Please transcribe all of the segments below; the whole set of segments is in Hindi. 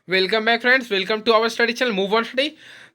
Welcome back friends, welcome to our study channel move on study.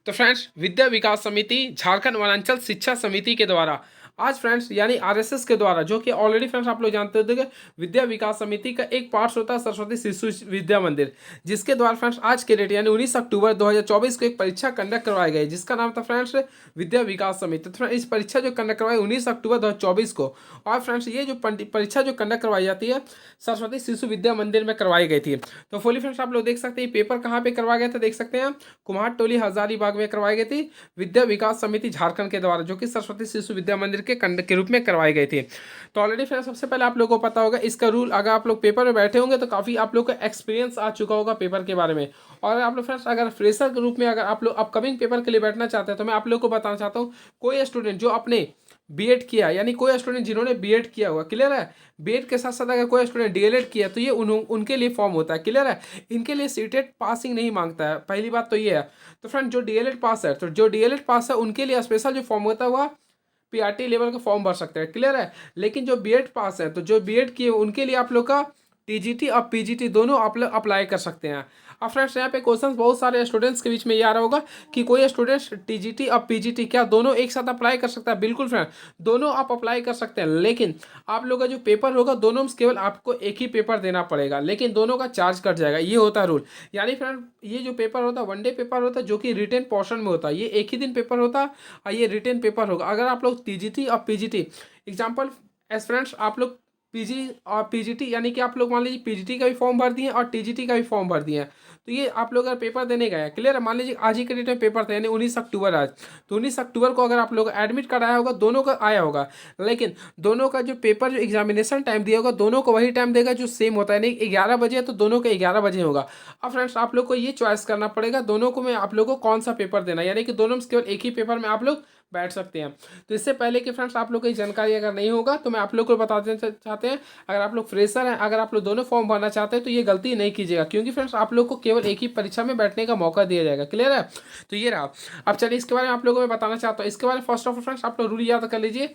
तो फ्रेंड्स, विद्या विकास समिति झारखंड वनांचल शिक्षा समिति के द्वारा आज फ्रेंड्स यानी आरएसएस के द्वारा, जो कि ऑलरेडी फ्रेंड्स आप लोग जानते होते कि विद्या विकास समिति का एक पार्ट होता है सरस्वती शिशु विद्या मंदिर, जिसके द्वारा फ्रेंड्स आज के डेट यानी 19 अक्टूबर 2024 को एक परीक्षा कंडक्ट करवाई गई, जिसका नाम था फ्रेंड्स विद्या विकास समिति। तो फ्रेंड्स इस परीक्षा जो कंडक्ट करवाई 19 अक्टूबर 2024 को, और फ्रेंड्स ये जो परीक्षा जो कंडक्ट करवाई जाती है सरस्वती शिशु विद्या मंदिर में करवाई गई थी। तो फुली फ्रेंड्स आप लोग देख सकते हैं पेपर कहाँ पे करवाया गया था, देख सकते हैं कुम्हारटोली हजारीबाग में करवाई गई थी विद्या विकास समिति झारखंड के द्वारा, जो कि सरस्वती शिशु विद्या मंदिर के कंडक्ट के रूप में करवाई गई थी। तो ऑलरेडी फ्रेंड्स सबसे पहले आप लोगों को पता होगा इसका रूल, अगर आप लोग पेपर में बैठे होंगे तो काफ़ी आप लोग का एक्सपीरियंस आ चुका होगा पेपर के बारे में। और आप लोग फ्रेंड्स अगर फ्रेशर के रूप में अगर आप लोग अपकमिंग पेपर के लिए बैठना चाहते हैं तो मैं आप लोग को बताना चाहता हूँ, कोई स्टूडेंट जो अपने बीएड किया, यानी कोई स्टूडेंट जिन्होंने बीएड किया हुआ, क्लियर है, बीएड के साथ साथ अगर कोई स्टूडेंट डीएलएड किया तो ये उनके लिए फॉर्म होता है, क्लियर है। इनके लिए सीटेट पासिंग नहीं मांगता है, पहली बात तो ये है। तो फ्रेंड जो डीएलएड पास है, तो जो डीएलएड पास है उनके लिए स्पेशल जो फॉर्म होता है वह पीआरटी लेवल का फॉर्म भर सकते हैं, क्लियर है। लेकिन जो बीएड पास है, तो जो बीएड किए उनके लिए आप लोग का टीजीटी और पीजीटी दोनों आप लोग अप्लाई कर सकते हैं। अब फ्रेंड्स यहाँ पे क्वेश्चन बहुत सारे स्टूडेंट्स के बीच में ये आ रहा होगा कि कोई स्टूडेंट टीजीटी और पीजीटी क्या दोनों एक साथ अप्लाई कर सकता है? बिल्कुल फ्रेंड, दोनों आप अप्लाई कर सकते हैं, लेकिन आप लोग का जो पेपर होगा दोनों में केवल आपको एक ही पेपर देना पड़ेगा, लेकिन दोनों का चार्ज कट जाएगा, ये होता है रूल। यानी फ्रेंड ये जो पेपर होता है वनडे पेपर होता है, जो कि रिटेन पोर्शन में होता है, ये एक ही दिन पेपर होता है और ये रिटेन पेपर होगा। अगर आप लोग टीजीटी और पीजीटी एग्जाम्पल एज फ्रेंड्स आप लोग पीजी और पीजीटी यानी कि आप लोग मान लीजिए पीजीटी का भी फॉर्म भर दिए और टीजीटी का भी फॉर्म भर दिए, तो ये आप लोग अगर पेपर देने गए, क्लियर है, मान लीजिए आज ही के डेट में पेपर था यानी 19 अक्टूबर आज, तो 19 अक्टूबर को अगर आप लोग एडमिट कार्ड आया होगा दोनों का आया होगा, लेकिन दोनों का जो पेपर जो एग्जामिनेशन टाइम दिया होगा दोनों को वही टाइम देगा जो सेम होता है, नहीं 11 बजे है तो दोनों का 11 बजे होगा। अब फ्रेंड्स आप लोग को ये चॉइस करना पड़ेगा दोनों को में आप लोग को कौन सा पेपर देना, यानी कि दोनों में केवल एक ही पेपर में आप लोग बैठ सकते हैं। तो इससे पहले कि फ्रेंड्स आप लोग को जानकारी अगर नहीं होगा तो मैं आप लोग को बता देना चाहते हैं, अगर आप लोग फ्रेशर हैं, अगर आप लोग दोनों फॉर्म भरना चाहते हैं तो ये गलती नहीं कीजिएगा, क्योंकि फ्रेंड्स आप लोग को केवल एक ही परीक्षा में बैठने का मौका दिया जाएगा, क्लियर है। तो ये रहा। अब चलिए इसके बारे में आप लोगों को मैं बताना चाहता हूँ। इसके बारे में फर्स्ट ऑफ ऑल फ्रेंड्स आप लोग रूल याद कर लीजिए।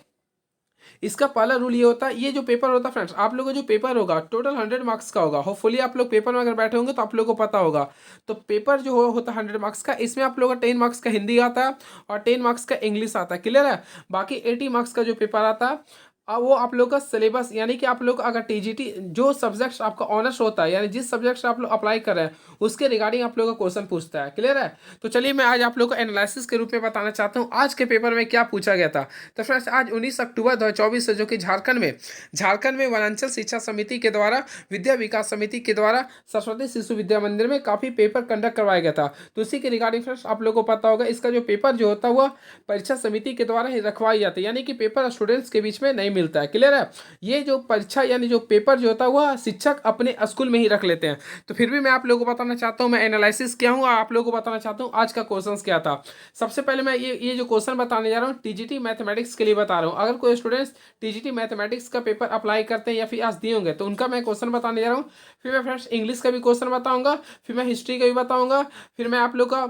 इसका पहला रूल ये होता है, ये जो पेपर होता है फ्रेंड्स आप लोगों का जो पेपर होगा टोटल 100 मार्क्स का होगा। होपफुली आप लोग पेपर में अगर बैठे होंगे तो आप लोगों को पता होगा। तो पेपर जो होता है 100 मार्क्स का, इसमें आप लोगों का 10 मार्क्स का हिंदी आता है और 10 मार्क्स का इंग्लिश आता है, क्लियर है। बाकी 80 मार्क्स का जो पेपर आता है अब वो आप लोग का सिलेबस, यानी कि आप लोग अगर टीजीटी जो सब्जेक्ट्स आपका ऑनर्स होता है, यानी जिस सब्जेक्ट से आप लोग अप्लाई कर रहे हैं उसके रिगार्डिंग आप लोग का क्वेश्चन पूछता है, क्लियर है। तो चलिए मैं आज आप लोग को एनालिसिस के रूप में बताना चाहता हूँ आज के पेपर में क्या पूछा गया था। तो फ्रेंड्स आज 19 अक्टूबर 2024 से, जो कि झारखंड में वनांचल शिक्षा समिति के द्वारा विद्या विकास समिति के द्वारा सरस्वती शिशु विद्या मंदिर में काफ़ी पेपर कंडक्ट करवाया गया था। तो उसी के रिगार्डिंग फ्रेंड्स आप लोग को पता होगा इसका जो पेपर जो होता है वह परीक्षा समिति के द्वारा ही रखवाई जाती है, यानी कि पेपर स्टूडेंट्स के बीच में नहीं मिलता है, क्लियर है। ये जो परीक्षा यानी जो पेपर जो होता है वह शिक्षक अपने स्कूल में ही रख लेते हैं। तो फिर भी मैं आप लोगों को बताना चाहता हूँ, मैं एनालिसिस किया हूँ, आप लोगों को बताना चाहता हूँ आज का क्वेश्चन क्या था। सबसे पहले मैं ये जो क्वेश्चन बताने जा रहा हूँ टीजीटी मैथमेटिक्स के लिए बता रहा हूँ। अगर कोई स्टूडेंट्स टीजीटी मैथमेटिक्स का पेपर अप्लाई करते हैं या फिर आज दिए होंगे तो उनका मैं क्वेश्चन बताने जा रहा हूँ। फिर मैं फ्रेंड्स इंग्लिश का भी क्वेश्चन बताऊंगा, फिर मैं हिस्ट्री का भी बताऊंगा, फिर मैं आप लोग का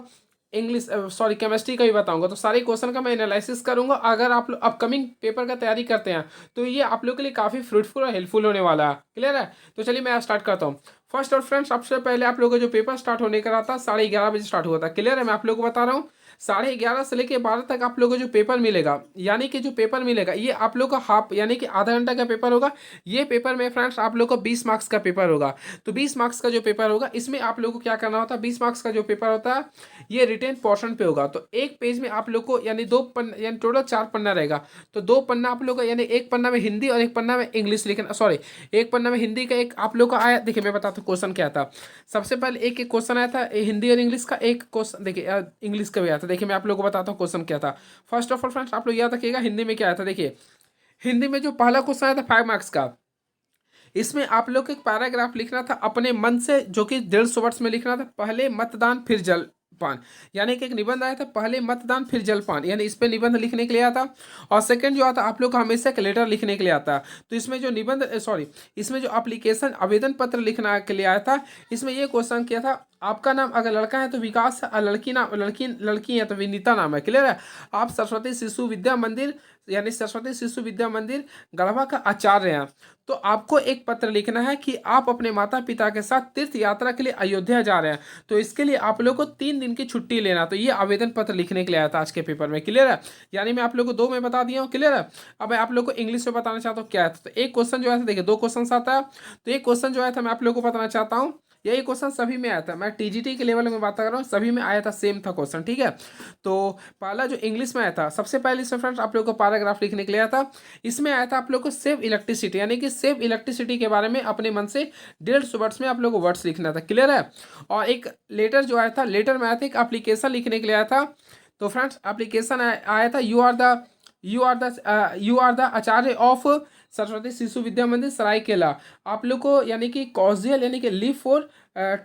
केमिस्ट्री का भी बताऊंगा। तो सारे क्वेश्चन का मैं एनालिसिस करूंगा। अगर आप लोग अपकमिंग पेपर का तैयारी करते हैं तो ये आप लोग के लिए काफ़ी फ्रूटफुल और हेल्पफुल होने वाला है, क्लियर है। तो चलिए मैं स्टार्ट करता हूँ। फर्स्ट और फ्रेंड्स सबसे पहले आप लोगों का जो पेपर स्टार्ट होने का रहा था 11:30 बजे स्टार्ट हुआ था, क्लियर है। मैं आप लोगों को बता रहा हूँ 11:30 से लेकर 12 तक आप लोगों को जो पेपर मिलेगा, यानी कि जो पेपर मिलेगा ये आप लोग का हाफ यानी कि आधा घंटा का पेपर होगा। ये पेपर में फ्रेंड्स आप लोग को 20 मार्क्स का पेपर होगा। तो 20 मार्क्स का जो पेपर होगा इसमें आप लोग को क्या करना होता है, 20 मार्क्स का जो पेपर होता है ये रिटेन पोर्शन पे होगा। तो एक पेज में आप लोग को यानी दो पन्ना यानी टोटल 4 पन्ना रहेगा। तो 2 पन्ना आप लोग का यानी एक पन्ना में हिंदी और एक पन्ना में इंग्लिश लिखना, सॉरी एक पन्ना में हिंदी का एक आप लोग का आया। देखिए मैं बताता हूँ क्वेश्चन क्या था। सबसे पहले एक एक क्वेश्चन आया था हिंदी और इंग्लिश का, एक क्वेश्चन देखिए इंग्लिश का भी आया था। देखिए मैं आप लोग को बताता हूँ क्वेश्चन क्या था। फर्स्ट ऑफ ऑल फ्रेंड्स आप लोग याद रखिएगा हिंदी में क्या आया था। देखिए हिंदी में जो पहला क्वेश्चन आया था 5 मार्क्स का, इसमें आप लोग को एक पैराग्राफ लिखना था अपने मन से, जो कि 150 वर्ड्स में लिखना था। पहले मतदान फिर जलपान, यानी कि एक निबंध आया था पहले मतदान फिर जलपान, यानी इस पे निबंध लिखने के लिए आता। और सेकंड जो आता आप लोग का हमेशा एक लेटर लिखने के लिए आता। तो इसमें जो निबंध इसमें जो एप्लीकेशन आवेदन पत्र लिखना के लिए आया था, इसमें ये क्वेश्चन किया था आपका नाम अगर लड़का है तो विकास है, और लड़की है तो विनीता नाम है। क्लियर है। आप सरस्वती शिशु विद्या मंदिर यानी सरस्वती शिशु विद्या मंदिर गढ़वा का आचार्य हैं। तो आपको एक पत्र लिखना है कि आप अपने माता पिता के साथ तीर्थ यात्रा के लिए अयोध्या जा रहे हैं। तो इसके लिए आप लोग को 3 दिन की छुट्टी लेना। तो ये आवेदन पत्र लिखने के लिए आया था आज के पेपर में। क्लियर है। यानी मैं आप लोग को 2 में बता दिया हूँ। क्लियर है। अब मैं आप लोग को इंग्लिश में बताना चाहता हूँ क्या है। तो एक क्वेश्चन जो है देखिए 2 क्वेश्चन आता है। तो एक क्वेश्चन जो है था मैं आप लोग को बताना चाहता हूँ। यही क्वेश्चन सभी में आया था। मैं टीजीटी के लेवल में बात कर रहा हूँ, सभी में आया था, सेम था क्वेश्चन। ठीक है। तो पहला जो इंग्लिश में आया था, सबसे पहले इसमें फ्रेंड्स आप लोग को पैराग्राफ लिखने के लिए आया था। इसमें आया था आप लोग को सेव इलेक्ट्रिसिटी, यानी कि सेव इलेक्ट्रिसिटी के बारे में अपने मन से 150 वर्ड्स में आप लोग को वर्ड्स लिखना था। क्लियर है। और एक लेटर जो आया था, लेटर में आया था एक एप्लीकेशन लिखने के लिए आया था। तो फ्रेंड्स एप्लीकेशन आया था, you are the Acharya of Saraswati Shishu Vidya मंदिर सरायकेला। आप लोग को यानी कि कॉजियल यानी कि लीव फॉर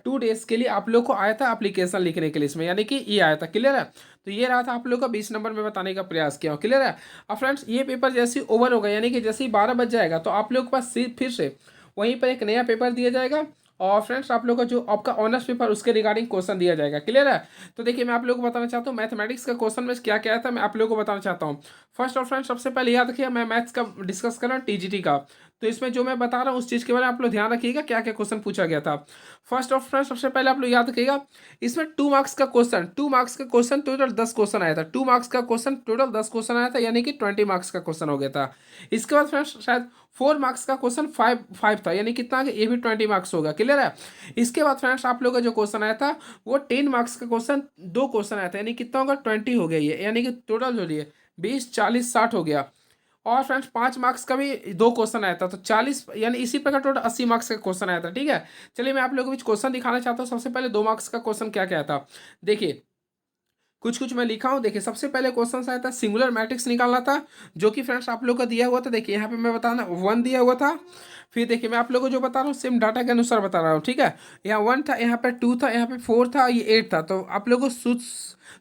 2 डेज के लिए आप लोग को आया था एप्लीकेशन लिखने के लिए इसमें, यानी कि ये आया था। क्लियर है। तो ये रहा था आप लोग का 20 नंबर में बताने का प्रयास किया। क्लियर है। अब फ्रेंड्स ये पेपर जैसे ही ओवर होगा, यानी कि जैसे ही 12 बज जाएगा, तो आप लोग के पास फिर से वहीं पर एक नया पेपर दिया जाएगा। और फ्रेंड्स आप लोग का जो आपका ऑनर्स पेपर उसके रिगार्डिंग क्वेश्चन दिया जाएगा। क्लियर है। तो देखिए मैं आप लोगों को बताना चाहता हूँ मैथमेटिक्स का क्वेश्चन में क्या क्या था, मैं आप लोगों को बताना चाहता हूँ। फर्स्ट ऑफ फ्रेंड्स सबसे पहले याद रखिए, मैं मैथ्स का डिस्कस कर रहा हूँ टीजीटी का। तो इसमें जो मैं बता रहा हूँ उस चीज़ के बारे में आप लोग ध्यान रखिएगा क्या क्या क्वेश्चन पूछा गया था। फर्स्ट ऑफ फ्रेंड्स सबसे पहले आप लोग याद रखिएगा, इसमें 2 मार्क्स का क्वेश्चन टोटल 10 क्वेश्चन आया था। 2 मार्क्स का क्वेश्चन टोटल 10 क्वेश्चन आया था, यानी कि 20 मार्क्स का क्वेश्चन हो गया था। इसके बाद फ्रेंड्स शायद 4 मार्क्स का क्वेश्चन फाइव था, यानी कितना आ गया, ये भी 20 मार्क्स होगा। क्लियर है। इसके बाद फ्रेंड्स आप लोग का जो क्वेश्चन आया था वो 10 मार्क्स का क्वेश्चन 2 क्वेश्चन आया था, यानी कितना होगा 20 हो गया ये, यानी कि टोटल जो है 20 40 60 हो गया। और फ्रेंड्स 5 मार्क्स का भी 2 क्वेश्चन आया था, तो 40 यानी इसी प्रकार टोटल 80 मार्क्स का क्वेश्चन आया था। ठीक है। चलिए मैं आप लोगों को कुछ क्वेश्चन दिखाना चाहता हूँ। सबसे पहले 2 मार्क्स का क्वेश्चन क्या क्या था देखिए, कुछ कुछ मैं लिखा हूँ। देखिए सबसे पहले क्वेश्चन आया था सिंगुलर मैट्रिक्स निकालना था, जो कि फ्रेंड्स आप लोग का दिया हुआ था। देखिए यहाँ पे मैं बताना 1 दिया हुआ था। फिर देखिए मैं आप लोगों को जो बता रहा हूँ सेम डाटा के अनुसार बता रहा हूँ। ठीक है। यहाँ 1 था, यहाँ पे 2 था, यहाँ पे 4 था, ये 8 था। तो आप लोगों को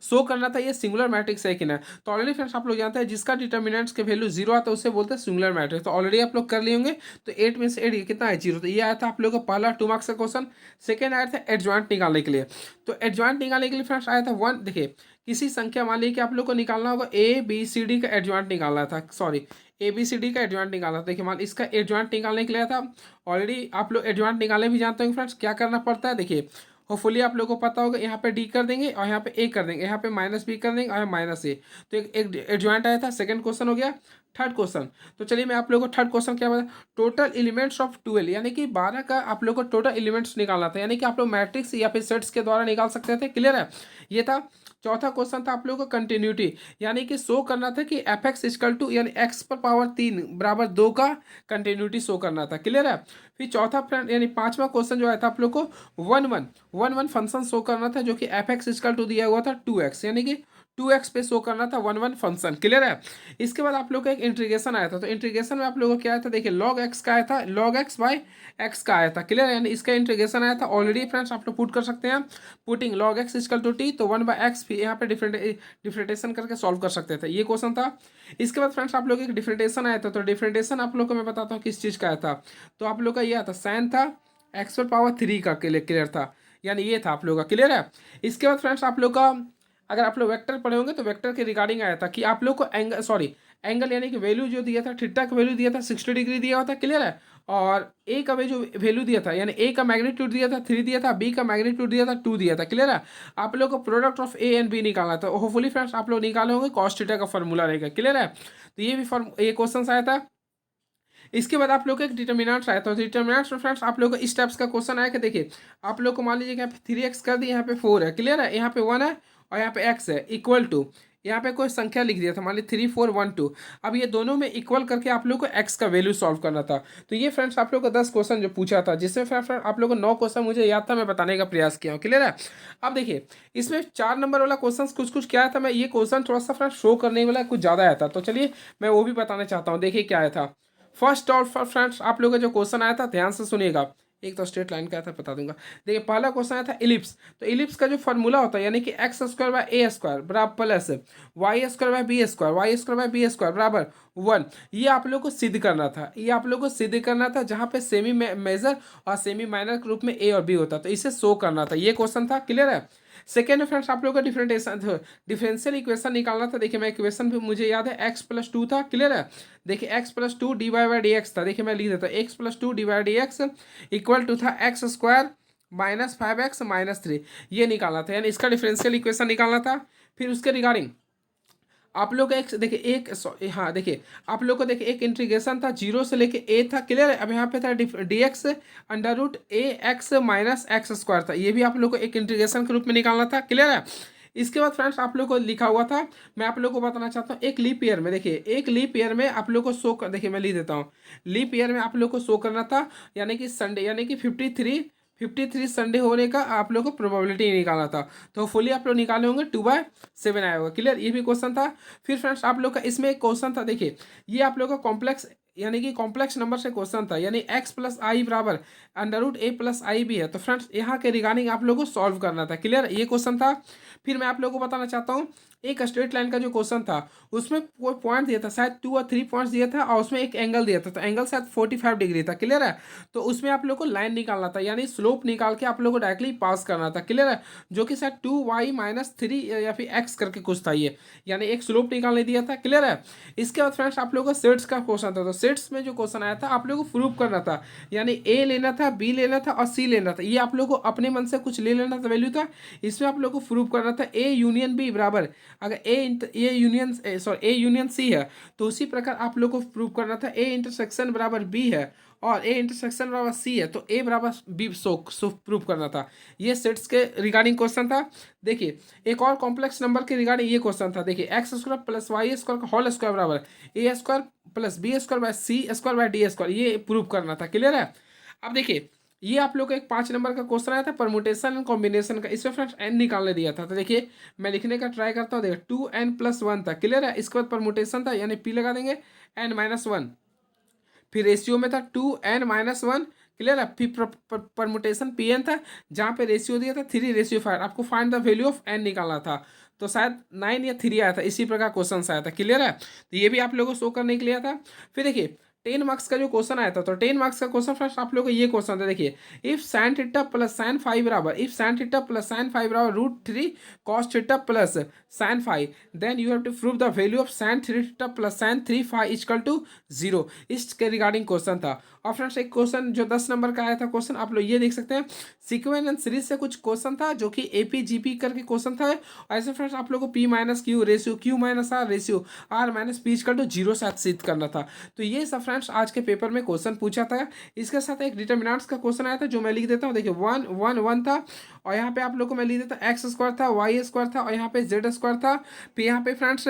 शो करना था ये सिंगुलर मैट्रिक्स है कि ना। तो ऑलरेडी फ्रेंड्स आप लोग जानते हैं जिसका डिटर्मिनेंट्स के वैल्यू 0 आता है उसे बोलते हैं सिंगुलर मैट्रिक्स। तो ऑलरेडी आप लोग कर लिए होंगे। तो 8 में से 8 ये कितना है 0। तो ये आया था आप लोगों का पहला 2 मार्क्स का क्वेश्चन। सेकेंड आया था एडजॉइंट निकालने के लिए। तो एडजॉइंट निकालने के लिए फ्रेंड्स आया था 1। देखिए किसी संख्या मान लीजिए कि आप लोग को निकालना होगा ABCD का एडजॉइंट निकालना था, सॉरी ABCD का एडजॉइंट निकालना था। देखिए मान इसका एडजॉइंट निकालने के लिए था। ऑलरेडी आप लोग एडजॉइंट निकालने भी जानते होंगे फ्रेंड्स क्या करना पड़ता है। देखिए होपफुली आप लोगों को पता होगा, यहाँ पे D कर देंगे और यहाँ पे A कर देंगे, यहाँ पे -B कर देंगे और यहाँ -A। तो एक एडजॉइंट आया था। सेकंड क्वेश्चन हो गया। थर्ड क्वेश्चन, तो चलिए मैं आप लोगों को थर्ड क्वेश्चन क्या बता, टोटल एलिमेंट्स ऑफ 12, यानी कि 12 का आप लोग को टोटल एलिमेंट्स निकालना था, यानी कि आप लोग मैट्रिक्स या फिर सेट्स के द्वारा निकाल सकते थे। क्लियर है। ये था। चौथा क्वेश्चन था आप लोगों को कंटिन्यूटी, यानी कि शो करना था कि fx इक्वल टू यानी x पर पावर 3 बराबर 2 का कंटिन्यूटी शो करना था। क्लियर है। फिर चौथा फ्रेंड यानी पांचवा क्वेश्चन जो आया था आप लोग को 1 1 फंक्शन शो करना था, जो कि fx इक्वल टू दिया हुआ था 2x, यानी कि 2x पे शो करना था 1 फंक्शन। क्लियर है। इसके बाद आप लोग का एक इंटीग्रेशन आया था। तो इंटीग्रेशन में आप लोगों को क्या आया था, देखिए log x का आया था, log x बाय x का आया था। क्लियर है। यानी इसका इंटीग्रेशन आया था। ऑलरेडी फ्रेंड्स आप लोग पुट कर सकते हैं, putting log x equal to t, तो 1/x फिर यहाँ पे डिफरेंटेशन करके सॉल्व कर सकते थे। ये क्वेश्चन था। इसके बाद फ्रेंड्स आप लोग एक डिफरेंटेशन आया था। तो डिफरेंटेशन आप लोग को मैं बताता हूँ किस चीज़ का आया था। तो आप लोग का ये आता साइन था x पर पावर 3 का। क्लियर था, यानी ये था आप लोग का। क्लियर है। इसके बाद फ्रेंड्स आप लोग का अगर आप लोग वेक्टर पढ़े होंगे तो वेक्टर के रिगार्डिंग आया था कि आप लोग को एंगल यानी कि वैल्यू जो दिया था, थीटा का वैल्यू दिया था 60 डिग्री दिया हुआ था। क्लियर है। और ए का जो वैल्यू दिया था, यानी ए का मैग्नीट्यूड दिया था 3 दिया था, बी का मैग्नीट्यूड दिया था 2 दिया था। क्लियर है। आप लोग को product of A and B निकालना था। होपफुली फ्रेंड्स आप लोग निकाले होंगे, कॉस थीटा का फॉर्मूला रहेगा। क्लियर है। तो ये भी ये क्वेश्चन आया था। इसके बाद आप लोग को एक डिटर्मिनेंट्स आया था। डिटर्मिनेंट्स में फ्रेंड्स आप लोग को इस टाइप्स का क्वेश्चन आया कि देखिए आप लोग को मान लीजिए कि यहाँ पे 3x कर दिया, यहाँ पे 4 है। क्लियर है। यहाँ पे 1 है और यहाँ पे x है इक्वल टू, यहाँ पे कोई संख्या लिख दिया था मान लीजिए 3 4 1 2। अब ये दोनों में इक्वल करके आप लोग को x का वैल्यू सॉल्व करना था। तो ये फ्रेंड्स आप लोग को 10 क्वेश्चन जो पूछा था, जिसमें फ्रेंड्स आप लोग को 9 क्वेश्चन मुझे याद था, मैं बताने का प्रयास किया हूँ। क्लियर है। अब देखिए इसमें 4 नंबर वाला क्वेश्चन कुछ कुछ क्या था, मैं ये क्वेश्चन थोड़ा सा फ्रेंड्स शो करने वाला कुछ ज़्यादा आया था। तो चलिए मैं वो भी बताना चाहता हूँ। देखिए क्या आया था। फर्स्ट और फ्रेंड्स आप लोगों का जो क्वेश्चन आया था ध्यान से सुनिएगा, एक तो स्ट्रेट लाइन का था बता दूंगा। देखिए पहला क्वेश्चन आया था इलिप्स, तो इलिप्स का जो फॉर्मूला होता है यानी कि X square by A square बराबर plus Y square by B square, Y square by B square बराबर 1, ये आप लोग को सिद्ध करना था, ये आप लोग को सिद्ध करना था जहाँ पे सेमी मेजर और सेमी माइनर के रूप में ए और बी होता, तो इसे शो करना था, ये क्वेश्चन था। क्लियर है। सेकेंड फ्रेंड्स आप लोग का डिफरेंशियल इक्वेशन निकालना था। देखिए मैं इक्वेशन भी मुझे याद है x+2 था। क्लियर है। देखिए x+2 dy/dx था। देखिए मैं लिख देता हूँ x+2 dy/dx इक्वल टू था x square minus 5x minus 3, ये निकालना था, यानी इसका डिफरेंशियल इक्वेशन निकालना था। फिर उसके रिगार्डिंग आप लोग का एक देखिए हाँ देखिए आप लोग को देखिए एक इंटीग्रेशन था 0 से लेके a था। क्लियर है। अब यहाँ पे था dx √ax minus x square था, ये भी आप लोग को एक इंटीग्रेशन के रूप में निकालना था। क्लियर है। इसके बाद फ्रेंड्स आप लोग को लिखा हुआ था, मैं आप लोग को बताना चाहता हूँ एक लीप ईयर में, देखिए एक लीप ईयर में आप लोग को शो कर, देखिए मैं लिख देता हूँ, लीप ईयर में आप लोग को शो करना था यानी कि संडे यानी कि 53 संडे होने का आप लोग को प्रोबेबिलिटी निकालना था, तो फुली आप लोग निकाले होंगे 2/7 आया होगा। क्लियर, ये भी क्वेश्चन था। फिर फ्रेंड्स आप लोग का इसमें एक क्वेश्चन था, देखिए ये आप लोग का कॉम्प्लेक्स यानी कि कॉम्प्लेक्स नंबर से क्वेश्चन था, यानी x+i बराबर √a+i भी है, तो फ्रेंड्स यहाँ के रिगार्डिंग आप लोग को सॉल्व करना था। क्लियर, ये क्वेश्चन था। फिर मैं आप लोगों को बताना चाहता हूँ एक स्ट्रेट लाइन का जो क्वेश्चन था उसमें कोई पॉइंट दिया था, शायद 2 और 3 पॉइंट्स दिया था और उसमें एक एंगल दिया था, तो एंगल शायद 45 डिग्री था। क्लियर है। तो उसमें आप लोग को लाइन निकालना था, यानी स्लोप निकाल के आप लोग को डायरेक्टली पास करना था। क्लियर है। जो कि शायद 2y-3 या फिर x करके कुछ था ये, यानी एक स्लोप निकालने दिया था। क्लियर है। इसके बाद फ्रेंड्स आप लोग को सेट्स का क्वेश्चन था, तो सेट्स में जो क्वेश्चन आया था आप लोग को प्रूव करना था, यानी ए लेना था, बी लेना था और सी लेना था, ये आप लोग को अपने मन से कुछ ले लेना था वैल्यू था, इसमें आप लोग को प्रूव करना था ए यूनियन बी बराबर, अगर ए यूनियन सी है तो उसी प्रकार आप लोग को प्रूव करना था ए इंटरसेक्शन बराबर बी है और ए इंटरसेक्शन बराबर सी है तो ए बराबर बी सो प्रूव करना था। ये सेट्स के रिगार्डिंग क्वेश्चन था। देखिए एक और कॉम्प्लेक्स नंबर के रिगार्डिंग ये क्वेश्चन था, देखिए X square plus Y square का होल स्क्वायर बराबर A square plus B square by C square by D square, ये प्रूव करना था। क्लियर है। अब देखिए ये आप लोग का एक 5 नंबर का क्वेश्चन आया था परमुटेशन एंड कॉम्बिनेशन का, इसमें फ्रेंड्स एन निकालने दिया था, तो देखिए मैं लिखने का ट्राई करता हूँ। देखिए 2n+1 था। क्लियर है। इसके बाद परमुटेशन था यानी p लगा देंगे n-1, फिर रेशियो में था 2n-1। क्लियर है। फिर परमुटेशन pn था जहाँ पे रेशियो दिया था 3:5, आपको find the value of n निकालना था, तो शायद 9 या 3 आया था, इसी प्रकार क्वेश्चन आया था। क्लियर है। तो ये भी आप लोगों को शो करने के लिए था। फिर देखिए 10 मार्क्स का जो क्वेश्चन आया था, तो 10 मार्क्स का क्वेश्चन फर्स्ट आप लोगों को ये क्वेश्चन था, देखिए if sine theta plus sine five बराबर √3 cos theta plus sine five, then you have to prove the value of sine 3 theta plus sine 3 five equal to 0, इसके रिगार्डिंग क्वेश्चन था। और फ्रेंड्स एक क्वेश्चन जो 10 नंबर का आया था क्वेश्चन आप लोग ये देख सकते हैं, सीक्वेंस एंड सीरीज से कुछ क्वेश्चन था जो कि APGP करके क्वेश्चन था। ऐसे फ्रेंड्स आप लोग को P-Q ratio Q-R ratio R-P equal to 0 से सिद्ध करना था। तो ये सब फ्रेंड्स आज के पेपर में क्वेश्चन पूछा था। इसके साथ एक डिटर्मिनेंट्स का क्वेश्चन आया था जो मैं लिख देता हूँ। देखिए 1 1 1 था और यहाँ पे आप लोग को मैं लिख देता हूँ एक्स स्क्वायर था, वाई स्क्वायर था और यहाँ पे जेड स्क्वायर था। फिर यहाँ पे फ्रेंड्स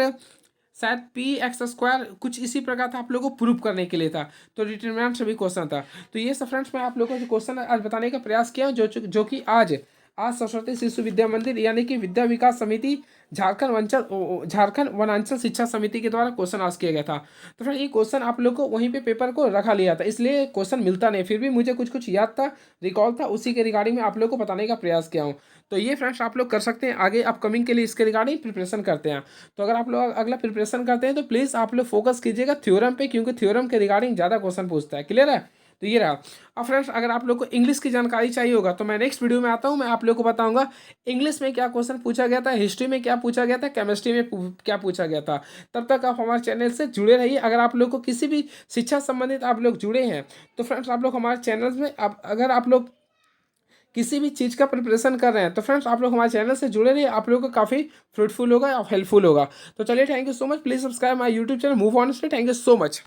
शायद px² कुछ इसी प्रकार था, आप लोगों को प्रूव करने के लिए था। तो डिटरमिनेंट से भी क्वेश्चन था। तो ये सब फ्रेंड्स मैं आप लोगों को क्वेश्चन आज बताने का प्रयास किया जो कि आज सरस्वती शिशु विद्या मंदिर यानी कि विद्या विकास समिति झारखंड वनांचल शिक्षा समिति के द्वारा क्वेश्चन आज किया गया था। तो फ्रेंड ये क्वेश्चन आप लोग को वहीं पे पेपर को रखा लिया था, इसलिए क्वेश्चन मिलता नहीं, फिर भी मुझे कुछ कुछ याद था, रिकॉल था, उसी के रिगार्डिंग में आप लोग को बताने का प्रयास किया हूँ। तो ये फ्रेंड्स आप लोग कर सकते हैं, आगे अपकमिंग के लिए इसके रिगार्डिंग प्रिपरेशन करते हैं। तो अगर आप लोग अगला प्रिपरेशन करते हैं तो प्लीज़ आप लोग फोकस कीजिएगा थ्योरम पे, क्योंकि थ्योरम के रिगार्डिंग ज़्यादा क्वेश्चन पूछता है। क्लियर है। तो ये रहा। अब फ्रेंड्स अगर आप लोग को इंग्लिश की जानकारी चाहिए होगा तो मैं नेक्स्ट वीडियो में आता हूँ, मैं आप लोग को बताऊंगा इंग्लिश में क्या क्वेश्चन पूछा गया था, हिस्ट्री में क्या पूछा गया था, केमिस्ट्री में क्या पूछा गया था। तब तक आप हमारे चैनल से जुड़े रहिए। अगर आप लोग को किसी भी शिक्षा संबंधित आप लोग जुड़े हैं तो फ्रेंड्स आप लोग हमारे चैनल में अगर आप लोग किसी भी चीज़ का प्रिपरेशन कर रहे हैं तो फ्रेंड्स आप लोग हमारे चैनल से जुड़े रहिए, आप लोगों को काफ़ी फ्रूटफुल होगा और हेल्पफुल होगा। तो चलिए thank you so much, please subscribe my YouTube channel move on study. Thank you so much.